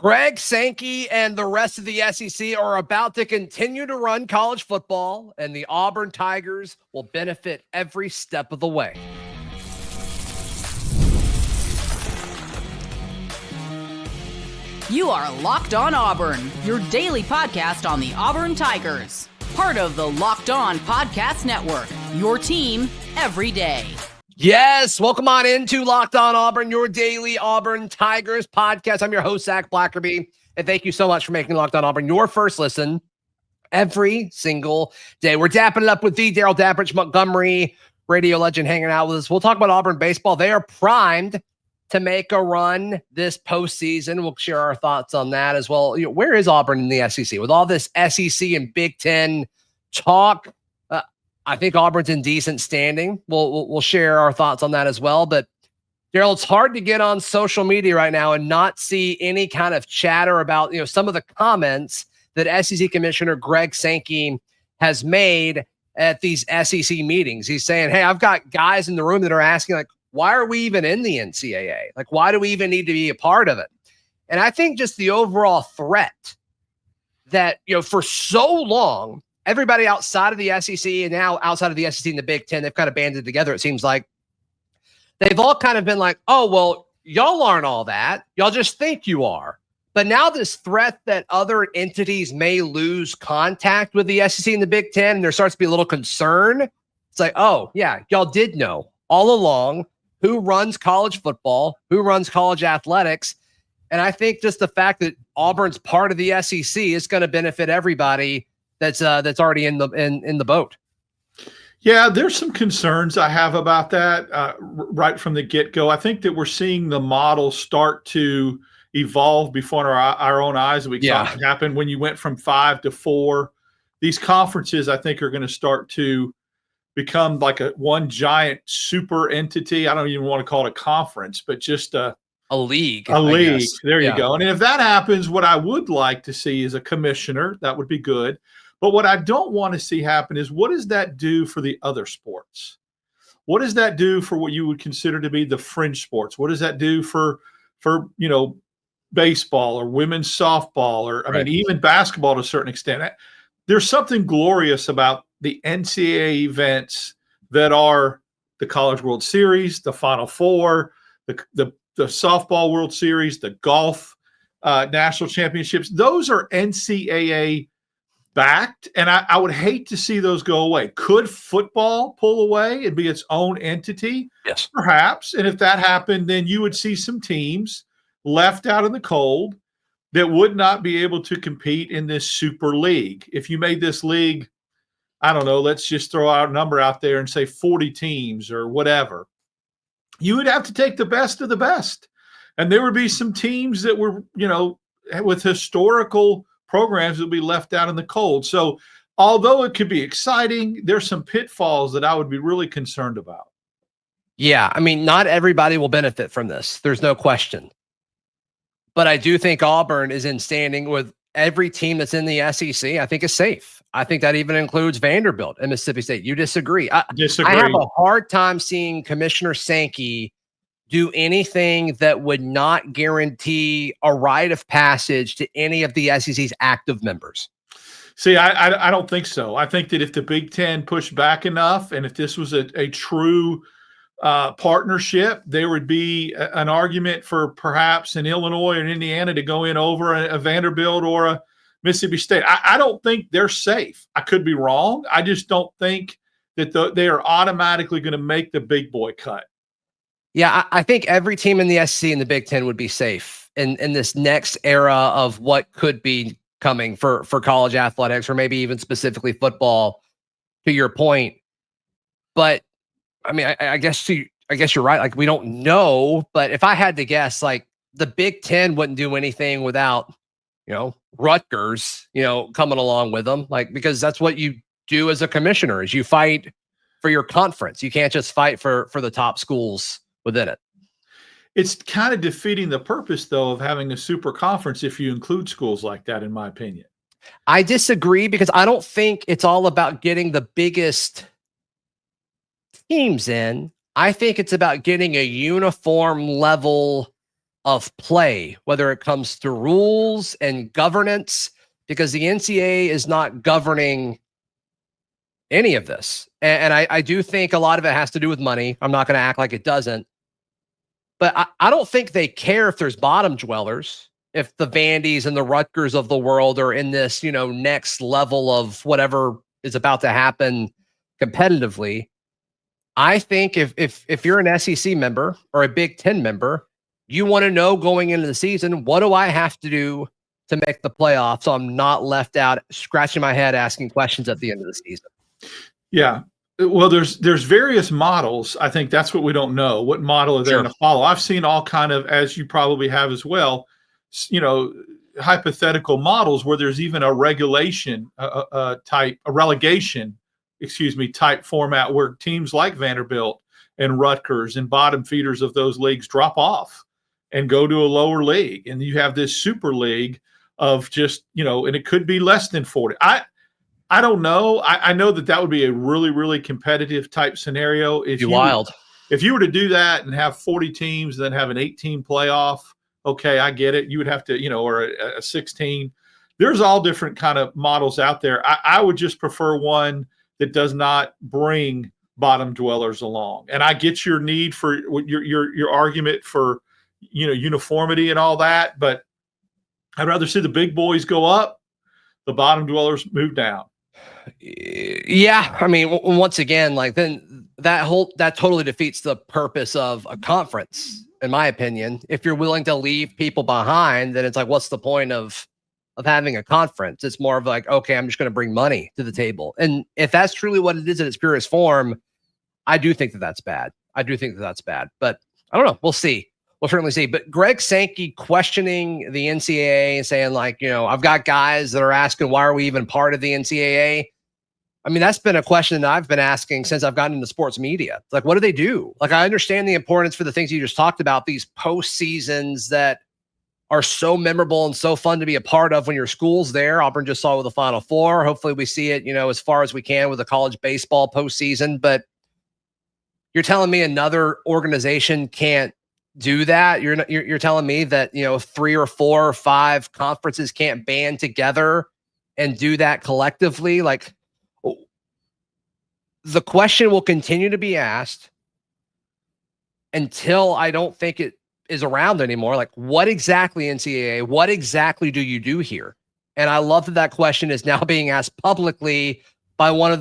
Greg Sankey and the rest of the SEC are about to continue to run college football, and the Auburn Tigers will benefit every step of the way. You are Locked On Auburn, your daily podcast on the Auburn Tigers. Part of the Locked On Podcast Network, your team every day. Yes, welcome on into Locked On Auburn, your daily Auburn Tigers podcast. I'm your host, Zac Blackerby, and thank you so much for making Locked On Auburn your first listen every single day. We're dapping it up with the Darrell Dapprich, Montgomery radio legend, hanging out with us. We'll talk about Auburn baseball. They are primed to make a run this postseason. We'll share our thoughts on that as well. You know, where is Auburn in the SEC? With all this SEC and Big Ten talk, I think Auburn's in decent standing. We'll share our thoughts on that as well. But Darrell, it's hard to get on social media right now and not see any kind of chatter about, some of the comments that SEC Commissioner Greg Sankey has made at these SEC meetings. He's saying, hey, I've got guys in the room that are asking, like, why are we even in the NCAA? Like, why do we even need to be a part of it? And I think just the overall threat that, for so long, everybody outside of the SEC and now outside of the SEC and the Big Ten, they've kind of banded together. It seems like they've all kind of been like, oh, well, y'all aren't all that. Y'all just think you are. But now this threat that other entities may lose contact with the SEC and the Big Ten, and there starts to be a little concern. It's like, oh, yeah, y'all did know all along who runs college football, who runs college athletics. And I think just the fact that Auburn's part of the SEC is going to benefit everybody that's already in the boat. Yeah, there's some concerns I have about that right from the get-go. I think that we're seeing the model start to evolve before our own eyes. We saw it happen when you went from 5 to 4. These conferences, I think, are going to start to become like one giant super entity. I don't even want to call it a conference, but just a league. A league. There you go. And if that happens, what I would like to see is a commissioner. That would be good. But what I don't want to see happen is, what does that do for the other sports? What does that do for what you would consider to be the fringe sports? What does that do for baseball or women's softball or, I mean, even basketball to a certain extent? There's something glorious about the NCAA events that are the College World Series, the Final Four, the Softball World Series, the golf national championships. Those are NCAA backed, and I would hate to see those go away. Could football pull away and be its own entity? Yes. Perhaps. And if that happened, then you would see some teams left out in the cold that would not be able to compete in this super league. If you made this league, I don't know, let's just throw out a number out there and say 40 teams or whatever, you would have to take the best of the best. And there would be some teams that were, with historical programs that would be left out in the cold. So although it could be exciting, there's some pitfalls that I would be really concerned about. Yeah, I mean, not everybody will benefit from this. There's no question. But I do think Auburn is in standing with every team that's in the SEC. I think is safe. I think that even includes Vanderbilt and Mississippi State. You disagree? Disagree. I have a hard time seeing Commissioner Sankey do anything that would not guarantee a rite of passage to any of the SEC's active members. See, I don't think so. I think that if the Big Ten pushed back enough, and if this was a true partnership, there would be an argument for perhaps an Illinois or Indiana to go in over a Vanderbilt or a Mississippi State. I don't think they're safe. I could be wrong. I just don't think that they are automatically going to make the big boy cut. Yeah, I think every team in the SEC and the Big Ten would be safe in this next era of what could be coming for college athletics, or maybe even specifically football, to your point. But I mean, I guess you're right. Like, we don't know, but if I had to guess, like, the Big Ten wouldn't do anything without, Rutgers, coming along with them, like, because that's what you do as a commissioner, is you fight for your conference. You can't just fight for the top schools within it. It's kind of defeating the purpose, though, of having a super conference if you include schools like that, in my opinion. I disagree, because I don't think it's all about getting the biggest teams in. I think it's about getting a uniform level of play, whether it comes to rules and governance, because the NCAA is not governing any of this. And I do think a lot of it has to do with money. I'm not going to act like it doesn't. But I don't think they care if there's bottom dwellers, if the Vandies and the Rutgers of the world are in this, next level of whatever is about to happen competitively. I think if you're an SEC member or a Big Ten member, you want to know going into the season, what do I have to do to make the playoffs so I'm not left out scratching my head asking questions at the end of the season? Yeah. Well, there's various models. I think that's what we don't know. What model are they going to follow? I've seen all kind of, as you probably have as well, hypothetical models where there's even a relegation type format where teams like Vanderbilt and Rutgers and bottom feeders of those leagues drop off and go to a lower league. And you have this super league of just, and it could be less than 40. I don't know. I know that would be a really, really competitive type scenario. If you were to do that and have 40 teams, then have an 18 playoff, okay, I get it. You would have to, or a 16. There's all different kind of models out there. I would just prefer one that does not bring bottom dwellers along. And I get your need for your argument for, uniformity and all that, but I'd rather see the big boys go up, the bottom dwellers move down. Yeah, I mean, once again, then that totally defeats the purpose of a conference, in my opinion. If you're willing to leave people behind, then it's like, what's the point of having a conference? It's more of like, okay, I'm just going to bring money to the table. And if that's truly what it is in its purest form, I do think that's bad. But I don't know. We'll see. We'll certainly see. But Greg Sankey questioning the NCAA and saying I've got guys that are asking, why are we even part of the NCAA? I mean, that's been a question that I've been asking since I've gotten into sports media. Like, what do they do? I understand the importance for the things you just talked about, these postseasons that are so memorable and so fun to be a part of when your school's there. Auburn just saw it with the Final Four. Hopefully we see it, as far as we can with the college baseball postseason. But you're telling me another organization can't do that? You're telling me that 3 or 4 or 5 conferences can't band together and do that collectively? The question will continue to be asked until I don't think it is around anymore. What exactly, NCAA, what exactly do you do here? And I love that question is now being asked publicly by one of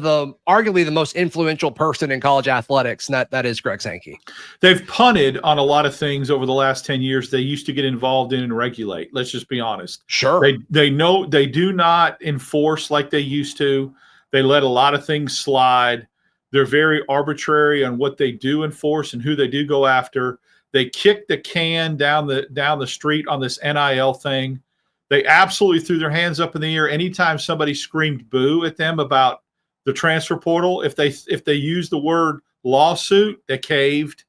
arguably the most influential person in college athletics, and that is Greg Sankey. They've punted on a lot of things over the last 10 years they used to get involved in and regulate. Let's just be honest. Sure. They know they do not enforce like they used to. They let a lot of things slide. They're very arbitrary on what they do enforce and who they do go after. They kick the can down the street on this NIL thing. They absolutely threw their hands up in the air anytime somebody screamed boo at them about the transfer portal. If they used the word lawsuit, they caved.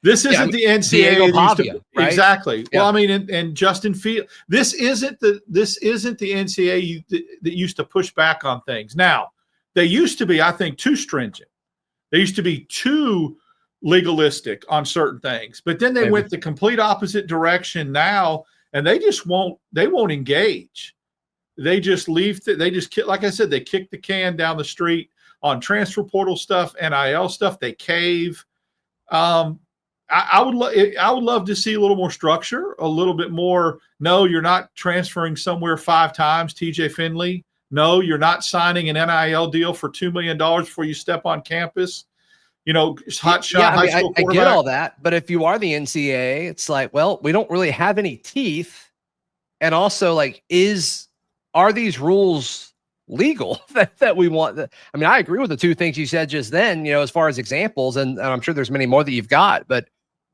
This isn't the NCAA. Right? Exactly. Yeah. Well, I mean, and Justin Field. This isn't the NCAA that used to push back on things. Now, they used to be, I think, too stringent. They used to be too legalistic on certain things, but then they went the complete opposite direction now, and they won't engage. They just leave. Like I said, they kick the can down the street on transfer portal stuff, NIL stuff. They cave. I would love to see a little more structure, a little bit more. No, you're not transferring somewhere 5 times, TJ Finley. No, you're not signing an NIL deal for $2 million before you step on campus. Hot shot high school quarterback. I get all that, but if you are the NCAA, it's like, well, we don't really have any teeth, and also are these rules legal that we want? I mean, I agree with the 2 things you said just then. As far as examples, and I'm sure there's many more that you've got, but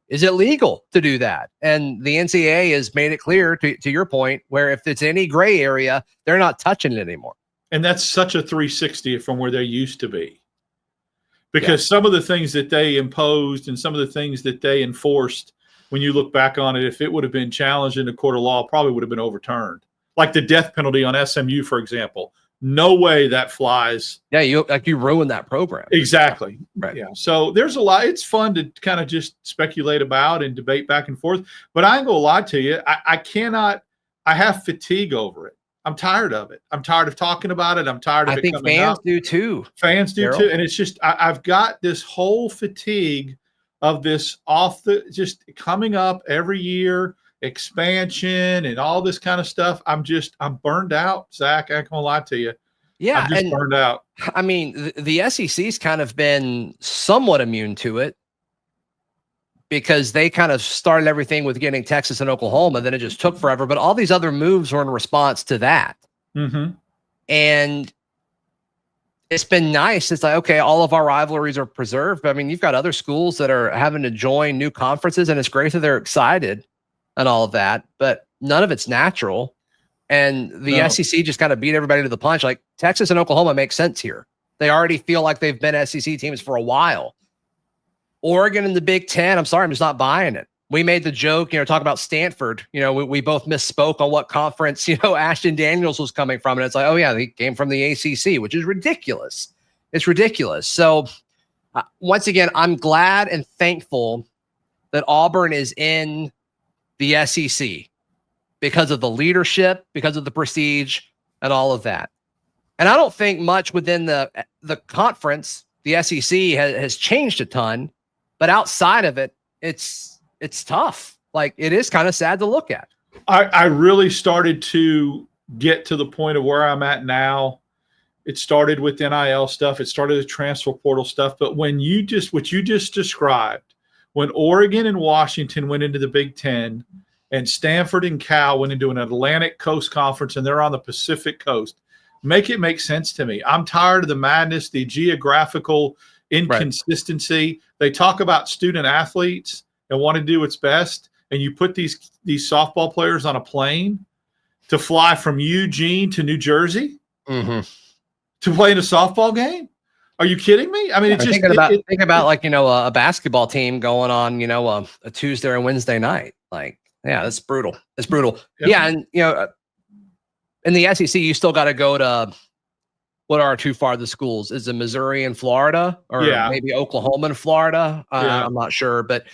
is it legal to do that? And the NCAA has made it clear, to your point, where if it's any gray area, they're not touching it anymore. And that's such a 360 from where they used to be. Because some of the things that they imposed and some of the things that they enforced, when you look back on it, if it would have been challenged in a court of law, probably would have been overturned. Like the death penalty on SMU, for example. No way that flies. Yeah, you ruined that program. Exactly. Right. Yeah. So there's a lot. It's fun to kind of just speculate about and debate back and forth. But I ain't gonna lie to you. I cannot. I have fatigue over it. I'm tired of it. I'm tired of talking about it. I'm tired of it coming out. I think fans do too. Fans do too. And it's just I've got this whole fatigue of this just coming up every year, expansion and all this kind of stuff. I'm burned out, Zach. I ain't gonna lie to you. Yeah, I'm just burned out. I mean, the SEC's kind of been somewhat immune to it because they kind of started everything with getting Texas and Oklahoma. Then it just took forever. But all these other moves were in response to that. Mm-hmm. And it's been nice. It's like, okay, all of our rivalries are preserved. But I mean, you've got other schools that are having to join new conferences, and it's great that they're excited and all of that. But none of it's natural. And the SEC just kind of beat everybody to the punch. Like Texas and Oklahoma make sense here. They already feel like they've been SEC teams for a while. Oregon and the Big Ten, I'm sorry, I'm just not buying it. We made the joke, talk about Stanford. We both misspoke on what conference, Ashton Daniels was coming from. And it's like, oh, yeah, he came from the ACC, which is ridiculous. It's ridiculous. So once again, I'm glad and thankful that Auburn is in the SEC because of the leadership, because of the prestige, and all of that. And I don't think much within the conference, the SEC has changed a ton. But outside of it, it's tough. Like, it is kind of sad to look at. I really started to get to the point of where I'm at now. It started with NIL stuff. It started with transfer portal stuff. But what you just described, when Oregon and Washington went into the Big Ten and Stanford and Cal went into an Atlantic Coast Conference and they're on the Pacific Coast, make it make sense to me. I'm tired of the madness, the geographical inconsistency. Right. They talk about student athletes and want to do its best, and you put these softball players on a plane to fly from Eugene to New Jersey to play in a softball game. Are you kidding me? I mean, it's just think about like a basketball team going on a Tuesday or Wednesday night. Like, yeah, that's brutal. It's brutal. Yeah, and in the SEC, you still got to go to what are our two farthest schools? Is it Missouri and Florida, or maybe Oklahoma and Florida? I'm not sure, but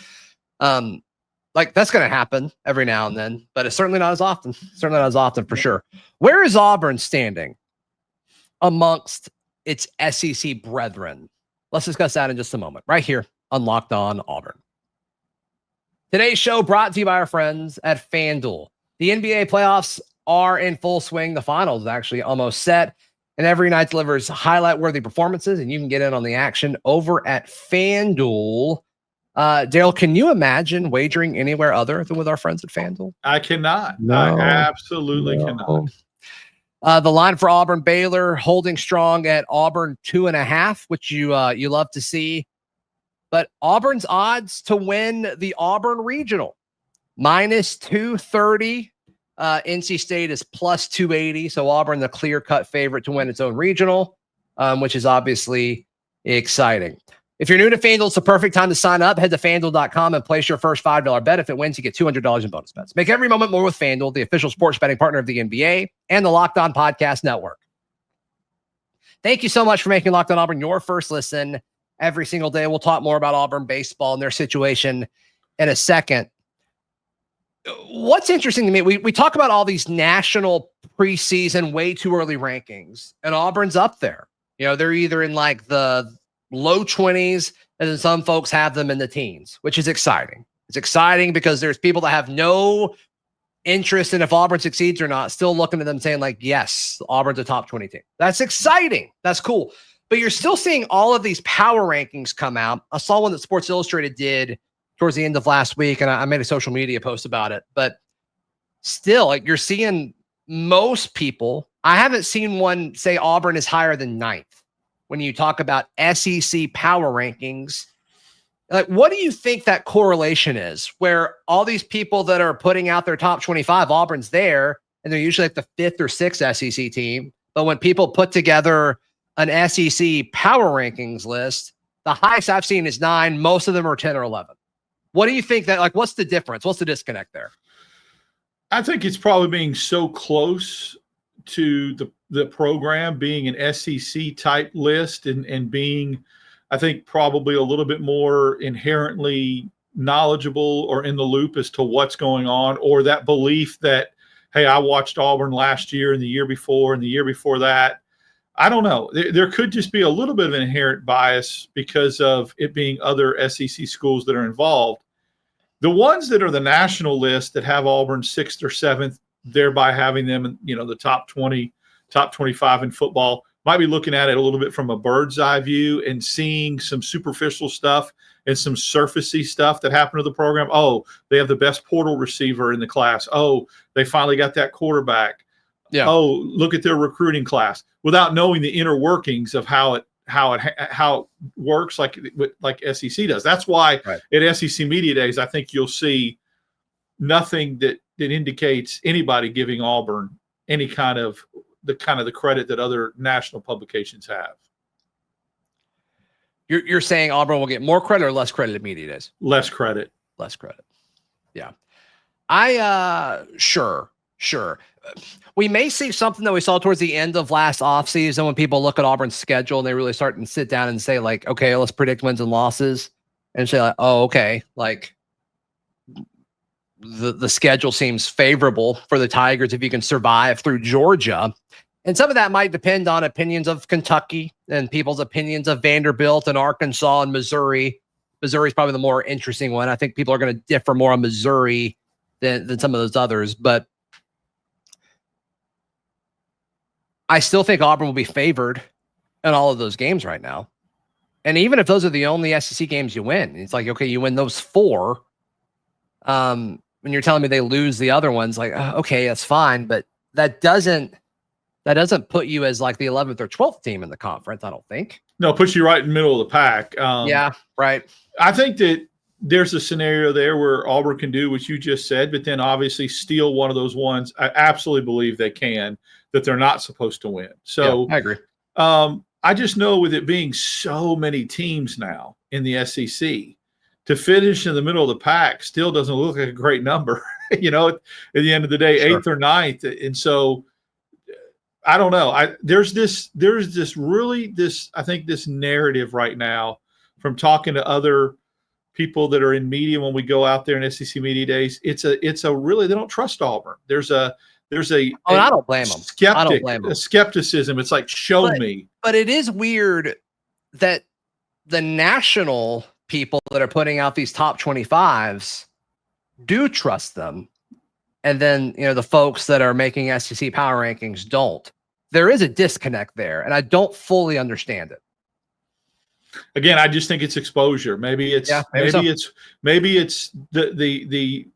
like that's going to happen every now and then, but it's certainly not as often. Certainly not as often for sure. Where is Auburn standing amongst its SEC brethren? Let's discuss that in just a moment, right here on Locked On Auburn. Today's show brought to you by our friends at FanDuel. The NBA playoffs are in full swing. The finals is actually almost set, and every night delivers highlight-worthy performances, and you can get in on the action over at FanDuel. Darrell, can you imagine wagering anywhere other than with our friends at FanDuel? I cannot. No. I absolutely cannot. The line for Auburn Baylor holding strong at Auburn 2.5, which you love to see. But Auburn's odds to win the Auburn Regional -230. NC State is +280. So Auburn, the clear-cut favorite to win its own regional, which is obviously exciting. If you're new to FanDuel, it's the perfect time to sign up. Head to FanDuel.com and place your first $5 bet. If it wins, you get $200 in bonus bets. Make every moment more with FanDuel, the official sports betting partner of the NBA and the Locked On Podcast Network. Thank you so much for making Locked On Auburn your first listen every single day. We'll talk more about Auburn baseball and their situation in a second. What's interesting to me, we talk about all these national preseason way too early rankings, and Auburn's up there. They're either in like the low 20s, and then some folks have them in the teens, which is exciting. It's exciting because there's people that have no interest in if Auburn succeeds or not, still looking at them saying like, yes, Auburn's a top 20 team. That's exciting. That's cool. But you're still seeing all of these power rankings come out. I saw one that Sports Illustrated did towards the end of last week, and I made a social media post about it. But still, like, you're seeing most people, I haven't seen one say Auburn is higher than 9th. When you talk about SEC power rankings, like, what do you think that correlation is, where all these people that are putting out their top 25, Auburn's there, and they're usually like the 5th or 6th SEC team. But when people put together an SEC power rankings list, the highest I've seen is 9. Most of them are 10 or 11. What do you think that, like, what's the difference? What's the disconnect there? I think it's probably being so close to the program being an SEC type list and being, I think, probably a little bit more inherently knowledgeable or in the loop as to what's going on, or that belief that, hey, I watched Auburn last year and the year before and the year before that. I don't know. There could just be a little bit of an inherent bias because of it being other SEC schools that are involved. The ones that are the national list that have Auburn 6th or 7th, thereby having them, the top 20, top 25 in football, might be looking at it a little bit from a bird's eye view and seeing some superficial stuff and some surfacey stuff that happened to the program. Oh, they have the best portal receiver in the class. Oh, they finally got that quarterback. Yeah. Oh, look at their recruiting class, without knowing the inner workings of how it works, like SEC does. That's why at SEC Media Days, I think you'll see nothing that indicates anybody giving Auburn any kind of the credit that other national publications have. You're saying Auburn will get more credit or less credit at Media Days? Less credit. Less credit. Yeah. Sure. We may see something that we saw towards the end of last offseason when people look at Auburn's schedule and they really start and sit down and say, like, okay, let's predict wins and losses, and say, like, oh, okay, like the schedule seems favorable for the Tigers if you can survive through Georgia. And some of that might depend on opinions of Kentucky and people's opinions of Vanderbilt and Arkansas and Missouri. Missouri is probably the more interesting one. I think people are going to differ more on Missouri than some of those others, but I still think Auburn will be favored in all of those games right now. And even if those are the only SEC games you win, it's like, okay, you win those 4. When you're telling me they lose the other ones, like, okay, that's fine. But that doesn't put you as like the 11th or 12th team in the conference, I don't think. No, it puts you right in the middle of the pack. Yeah, right. I think that there's a scenario there where Auburn can do what you just said, but then obviously steal one of those ones. I absolutely believe they can, that they're not supposed to win. So yeah, I agree. I just know with it being so many teams now in the SEC, to finish in the middle of the pack still doesn't look like a great number, at the end of the day, Sure. 8th or 9th. And so I don't know. There's this I think this narrative right now from talking to other people that are in media when we go out there in SEC Media Days. It's a really, they don't trust Auburn. There's a I don't blame them. I don't blame them. A skepticism. It's like, show me. But it is weird that the national people that are putting out these top 25s do trust them. And then, the folks that are making SEC power rankings don't. There is a disconnect there, and I don't fully understand it. Again, I just think it's exposure. Maybe it's the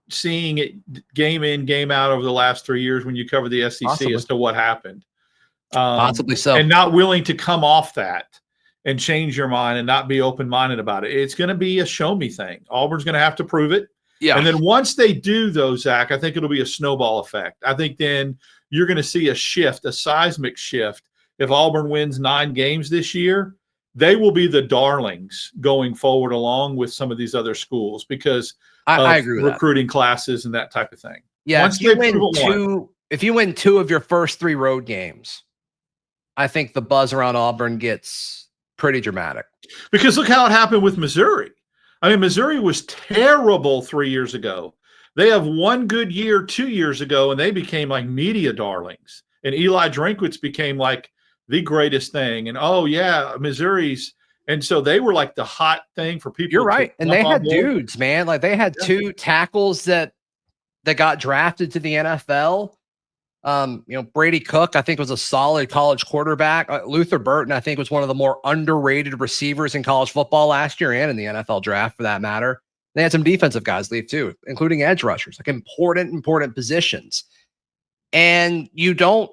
seeing it game in, game out over the last 3 years when you cover the SEC Possibly. as to what happened. Possibly so. And not willing to come off that and change your mind and not be open-minded about it. It's going to be a show me thing. Auburn's going to have to prove it. Yeah. And then once they do, though, Zach, I think it'll be a snowball effect. I think then you're going to see a shift, a seismic shift. If Auburn wins 9 games this year, they will be the darlings going forward along with some of these other schools because I agree with recruiting classes and that type of thing. Yeah, Once if you win 2 of your first 3 road games, I think the buzz around Auburn gets pretty dramatic. Because look how it happened with Missouri. I mean, Missouri was terrible 3 years ago. They have one good year 2 years ago, and they became like media darlings. And Eli Drinkwitz became like the greatest thing. And, oh, yeah, Missouri's. And so they were like the hot thing for people. You're right. And they had dudes, man. Like they had 2 tackles that got drafted to the NFL. Brady Cook, I think, was a solid college quarterback. Luther Burton, I think, was one of the more underrated receivers in college football last year and in the NFL draft for that matter. They had some defensive guys leave too, including edge rushers, like important positions. And you don't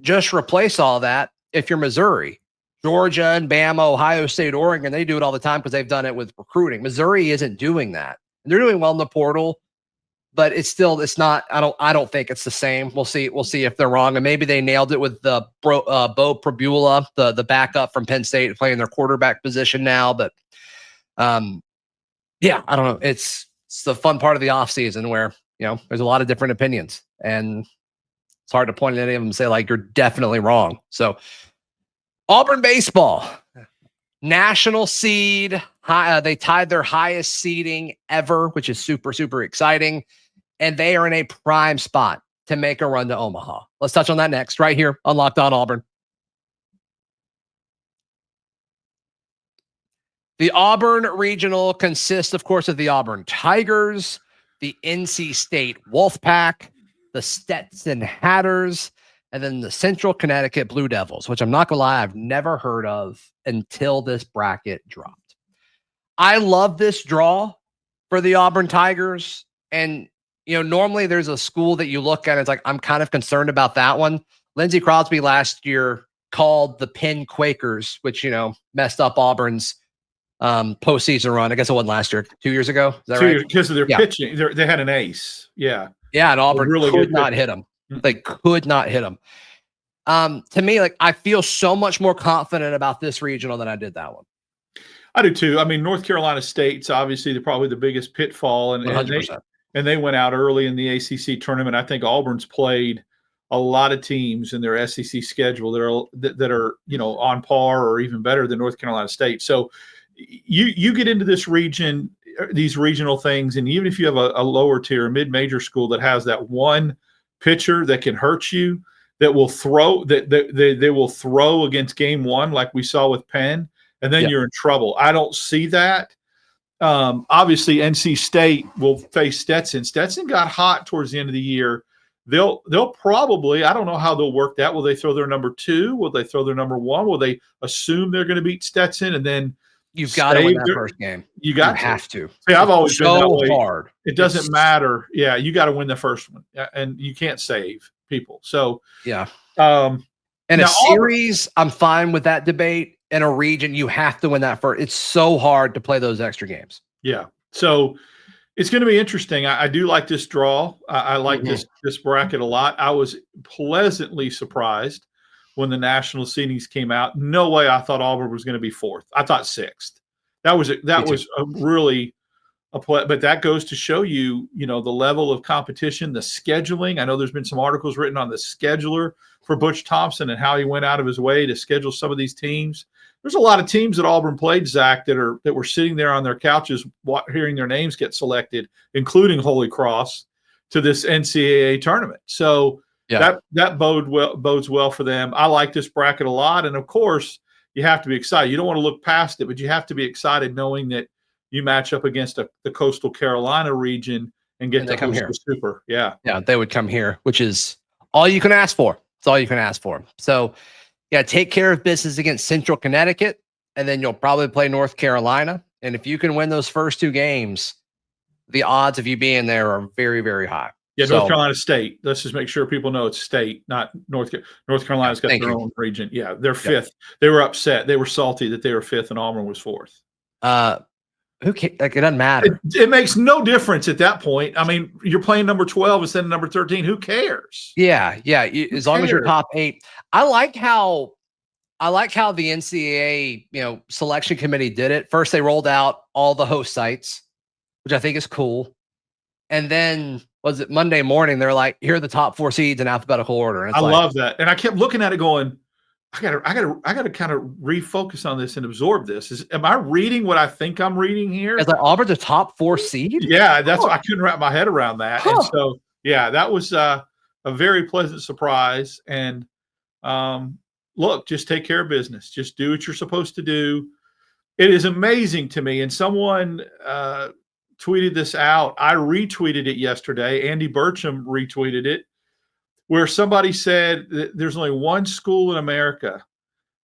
just replace all that if you're Missouri. Georgia and Bama, Ohio State, Oregon, they do it all the time because they've done it with recruiting. Missouri isn't doing that. And they're doing well in the portal, but it's not, I don't think it's the same. We'll see if they're wrong. And maybe they nailed it with the Bo Prabula, the backup from Penn State, playing their quarterback position now. But yeah, I don't know. It's the fun part of the offseason where, there's a lot of different opinions. And It's hard to point at any of them and say, like, you're definitely wrong. So Auburn baseball, national seed. They tied their highest seeding ever, which is super, super exciting. And they are in a prime spot to make a run to Omaha. Let's touch on that next, right here on Locked On Auburn. The Auburn Regional consists, of course, of the Auburn Tigers, the NC State Wolfpack, the Stetson Hatters, and then the Central Connecticut Blue Devils, which I'm not going to lie, I've never heard of until this bracket dropped. I love this draw for the Auburn Tigers. And, normally there's a school that you look at and it's like, I'm kind of concerned about that one. Lindsey Crosby last year called the Penn Quakers, which, messed up Auburn's postseason run. I guess it wasn't last year, 2 years ago. Is that right? Because of their pitching. They had an ace. Yeah. Yeah. And Auburn really could not hit them. They could not hit them. To me, like, I feel so much more confident about this regional than I did that one. I do too. I mean, North Carolina State's obviously probably the biggest pitfall, and they went out early in the ACC tournament. I think Auburn's played a lot of teams in their SEC schedule that are on par or even better than North Carolina State. So you get into this region, these regional things, and even if you have a lower tier, mid-major school that has that one pitcher that can hurt you, that will throw, that they will throw against game one, like we saw with Penn, and then you're in trouble. I don't see that. Obviously, NC State will face Stetson. Stetson got hot towards the end of the year. They'll probably, I don't know how they'll work that. Will they throw their number 2? Will they throw their number 1? Will they assume they're going to beat Stetson and then you've got to win that first game? You have to. See, I've always been that way. Hard. It doesn't matter. Yeah, you got to win the first one, and you can't save people. So yeah. In a series, I'm fine with that debate. In a region, you have to win that first. It's so hard to play those extra games. Yeah. So it's going to be interesting. I do like this draw. I like this bracket a lot. I was pleasantly surprised when the national seedings came out. No way I thought Auburn was going to be 4th. I thought 6th. That was really a play, but that goes to show you, the level of competition, the scheduling. I know there's been some articles written on the scheduler for Butch Thompson and how he went out of his way to schedule some of these teams. There's a lot of teams that Auburn played, Zach, that were sitting there on their couches hearing their names get selected, including Holy Cross, to this NCAA tournament. So that bodes well for them. I like this bracket a lot. And, of course, you have to be excited. You don't want to look past it, but you have to be excited knowing that you match up against the Coastal Carolina region and get to come here. Super. Yeah. Yeah, they would come here, which is all you can ask for. It's all you can ask for. So, take care of business against Central Connecticut, and then you'll probably play North Carolina. And if you can win those first 2 games, the odds of you being there are very, very high. Yeah, North Carolina State. Let's just make sure people know it's state, not North Carolina's got their own region. Yeah, they're 5th. They were upset. They were salty that they were 5th and Auburn was 4th. Who cares? Like, it doesn't matter. It makes no difference at that point. I mean, you're playing number 12 instead of number 13. Who cares? Yeah. As long as you're top 8. I like how the NCAA, selection committee did it. First, they rolled out all the host sites, which I think is cool. And then was it Monday morning? They're like, here are the top 4 seeds in alphabetical order. And I love that. And I kept looking at it going, I gotta kind of refocus on this and absorb this. Am I reading what I think I'm reading here? Is like Auburn's a top 4 seed? Yeah, that's what I couldn't wrap my head around that. Huh. And so, that was a very pleasant surprise. And look, just take care of business. Just do what you're supposed to do. It is amazing to me. And someone tweeted this out. I retweeted it yesterday. Andy Burcham retweeted it, where somebody said that there's only one school in America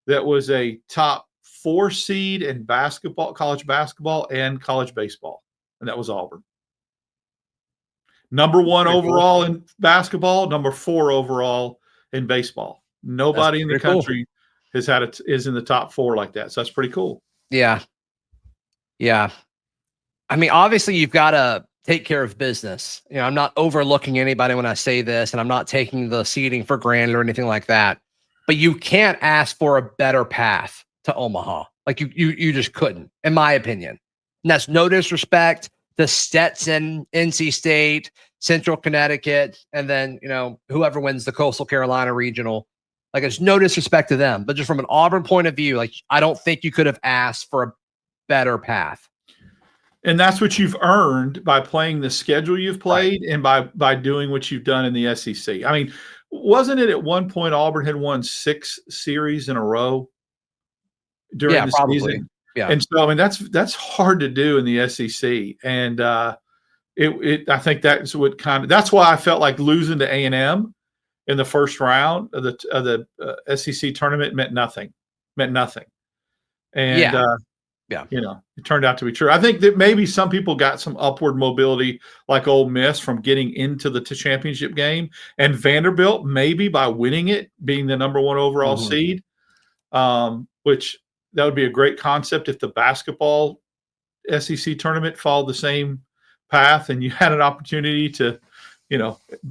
that was a top 4 seed in basketball, college basketball, and college baseball, and that was Auburn. Number 1 overall in basketball, number 4 overall in baseball. Nobody in the country is in the top 4 like that. So that's pretty cool. Yeah. I mean, obviously you've got to take care of business. I'm not overlooking anybody when I say this, and I'm not taking the seeding for granted or anything like that. But you can't ask for a better path to Omaha. Like you just couldn't, in my opinion. And that's no disrespect the Stetson, NC State, Central Connecticut, and then, whoever wins the Coastal Carolina Regional. Like, it's no disrespect to them, but just from an Auburn point of view, like, I don't think you could have asked for a better path. And that's what you've earned by playing the schedule you've played, right, and by doing what you've done in the SEC. I mean, wasn't it at one point Auburn had won 6 series in a row during the season? Yeah. And so, I mean, that's hard to do in the SEC. And I think that's that's why I felt like losing to A&M in the first round of the SEC tournament meant nothing. And it turned out to be true. I think that maybe some people got some upward mobility, like Ole Miss, from getting into the championship game, and Vanderbilt maybe by winning it, being the number 1 overall seed, which that would be a great concept if the basketball SEC tournament followed the same path and you had an opportunity to,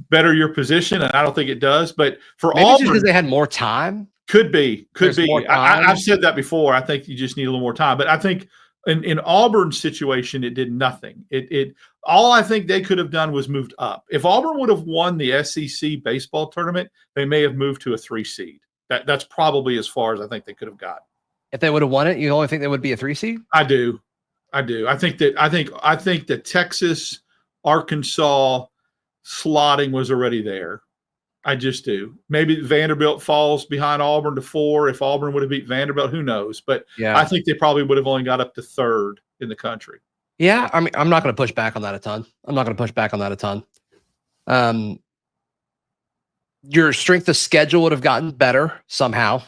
better your position. And I don't think it does, but for maybe Auburn, just because they had more time. Could be. I've said that before. I think you just need a little more time. But I think in Auburn's situation, it did nothing. All I think they could have done was moved up. If Auburn would have won the SEC baseball tournament, they may have moved to a 3 seed. That's probably as far as I think they could have got. If they would have won it, you only think they would be a 3 seed? I do. I think that Texas, Arkansas slotting was already there. I just do. Maybe Vanderbilt falls behind Auburn to 4. If Auburn would have beat Vanderbilt, who knows? But I think they probably would have only got up to 3rd in the country. Yeah, I mean, I'm not going to push back on that a ton. Your strength of schedule would have gotten better somehow,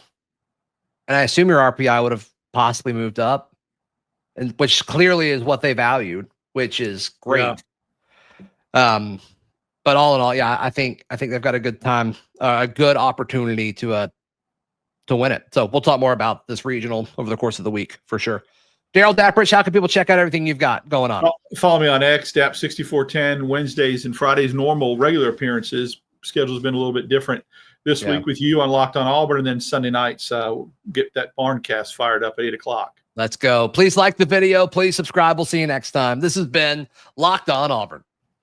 and I assume your RPI would have possibly moved up, and which clearly is what they valued, which is great. Yeah. But all in all, yeah, I think they've got a good time, a good opportunity to win it. So we'll talk more about this regional over the course of the week for sure. Darrell Dapprich, how can people check out everything you've got going on? Follow me on X, Dap6410, Wednesdays and Fridays, normal regular appearances. Schedule's been a little bit different this week with you on Locked on Auburn, and then Sunday nights, get that Barncast fired up at 8:00. Let's go. Please like the video. Please subscribe. We'll see you next time. This has been Locked on Auburn.